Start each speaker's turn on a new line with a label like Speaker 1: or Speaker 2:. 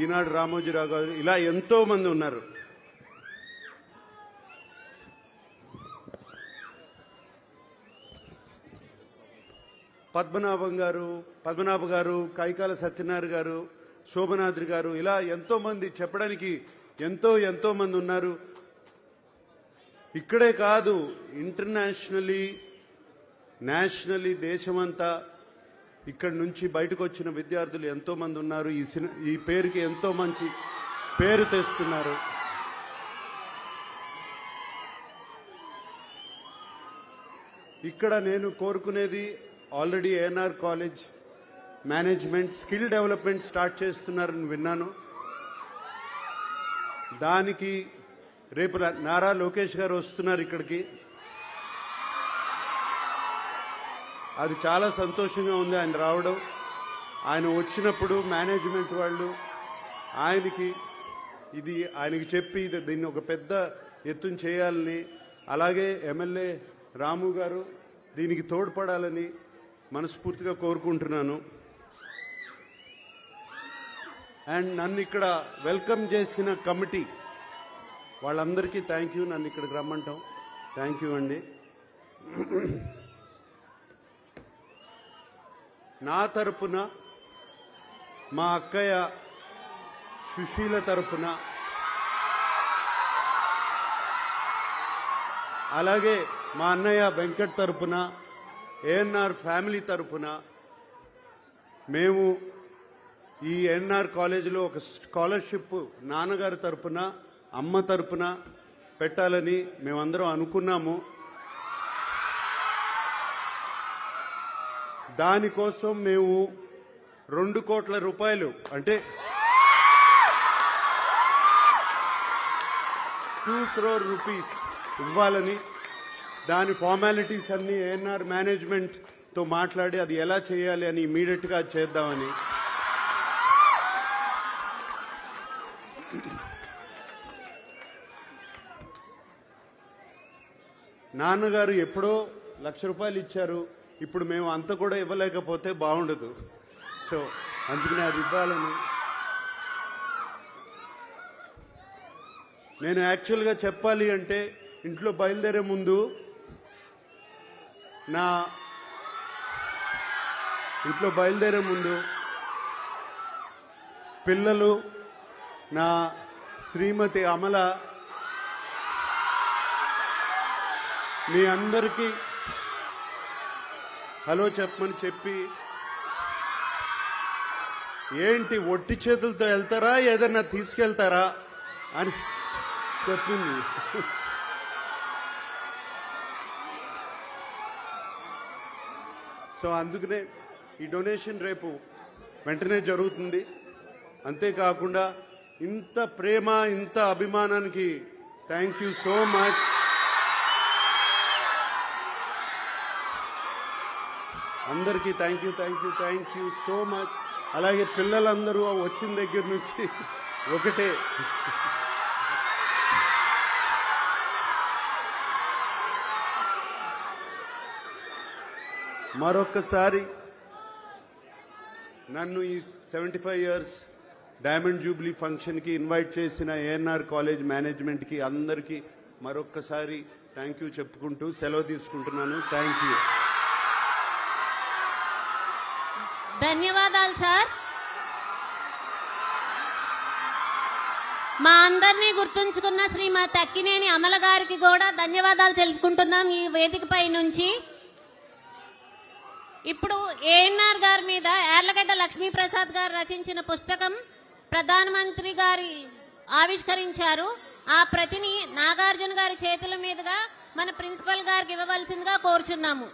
Speaker 1: ఈనాడు రామోజీరావు గారు, ఇలా ఎంతో మంది ఉన్నారు. పద్మనాభ గారు, కైకాల సత్యనారాయణ గారు, శోభనాద్రి గారు, ఇలా ఎంతో మంది చెప్పడానికి ఎంతో మంది ఉన్నారు. ఇక్కడే కాదు, ఇంటర్నేషనల్లీ, నేషనల్లీ, దేశమంతా ఇక్కడి నుంచి బయటకు వచ్చిన విద్యార్థులు ఎంతో మంది ఉన్నారు. ఈ పేరుకి ఎంతో మంచి పేరు తెస్తున్నారు. ఇక్కడ నేను కోరుకునేది, already ANR college management skill development start చేస్తున్నారని విన్నాను. దానికి రేపు నారా లోకేష్ గారు వస్తున్నారు ఇక్కడికి. అది చాలా సంతోషంగా ఉంది ఆయన రావడం. ఆయన వచ్చినప్పుడు మేనేజ్మెంట్ వాళ్ళు ఆయనకి చెప్పి దీన్ని ఒక పెద్ద ఎత్తున చేయాలని, అలాగే ఎమ్మెల్యే రాము గారు దీనికి తోడ్పడాలని మనస్ఫూర్తిగా కోరుకుంటున్నాను. అండ్ నన్ను ఇక్కడ వెల్కమ్ చేసిన కమిటీ వాళ్ళందరికీ థ్యాంక్ యూ. నన్ను ఇక్కడికి రమ్మంటాం, థ్యాంక్ యూ అండి. నా తరపున, మా అక్కయ్య సుశీల తరపున, అలాగే మా అన్నయ్య వెంకట్ తరపున, ఏఎన్ఆర్ ఫ్యామిలీ తరపున మేము ఈ ఏఎన్ఆర్ కాలేజీలో ఒక స్కాలర్షిప్ నాన్నగారి తరపున, అమ్మ తరపున పెట్టాలని మేమందరం అనుకున్నాము. దానికోసం మేము 2 కోట్ల రూపాయలు, అంటే 2 crore rupees ఇవ్వాలని, దాని ఫార్మాలిటీస్ అన్ని ఏఎన్ఆర్ మేనేజ్మెంట్ తో మాట్లాడి అది ఎలా చేయాలి అని ఇమీడియట్ గా చేద్దామని. నాన్నగారు ఎప్పుడో ₹1,00,000 ఇచ్చారు. ఇప్పుడు మేము అంత కూడా ఇవ్వలేకపోతే బాగుండదు. సో అందుకనే అది ఇవ్వాలని. నేను యాక్చువల్గా చెప్పాలి అంటే ఇంట్లో బయలుదేరే ముందు పిల్లలు, నా శ్రీమతి అమల, మీ అందరికీ హలో చెప్పమని చెప్పి, ఏంటి ఒట్టి చేతులతో వెళ్తారా, ఏదన్నా తీసుకెళ్తారా అని చెప్పింది. సో అందుకనే ఈ డొనేషన్ రేపు వెంటనే జరుగుతుంది. అంతేకాకుండా ఇంత ప్రేమ, ఇంత అభిమానానికి థ్యాంక్ యూ సో మచ్. అందరికీ థ్యాంక్ యూ సో మచ్. అలాగే పిల్లలందరూ వచ్చిన దగ్గర నుంచి ఒకటే, మరొక్కసారి నన్ను ఈ 75 years డైమండ్ జూబ్లీ ఫంక్షన్ కి ఇన్వైట్ చేసిన ఏఎన్ఆర్ కాలేజ్ మేనేజ్మెంట్ కి అందరికీ మరొక్కసారి థ్యాంక్ యూ చెప్పుకుంటూ సెలవు తీసుకుంటున్నాను. Thank you.
Speaker 2: ధన్యవాదాలు సార్. మా అందరినీ గుర్తుంచుకున్న శ్రీమతి అక్కినేని అమల గారికి కూడా ధన్యవాదాలు తెలుపుకుంటున్నాం ఈ వేదికపై నుంచి. ఇప్పుడు ఏఎన్ఆర్ గారి మీద యార్లగడ్డ లక్ష్మీప్రసాద్ గారు రచించిన పుస్తకం ప్రధానమంత్రి గారి ఆవిష్కరించారు. ఆ ప్రతిని నాగార్జున గారి చేతుల మీదుగా మన ప్రిన్సిపల్ గారికి ఇవ్వవలసిందిగా కోరుచున్నాము.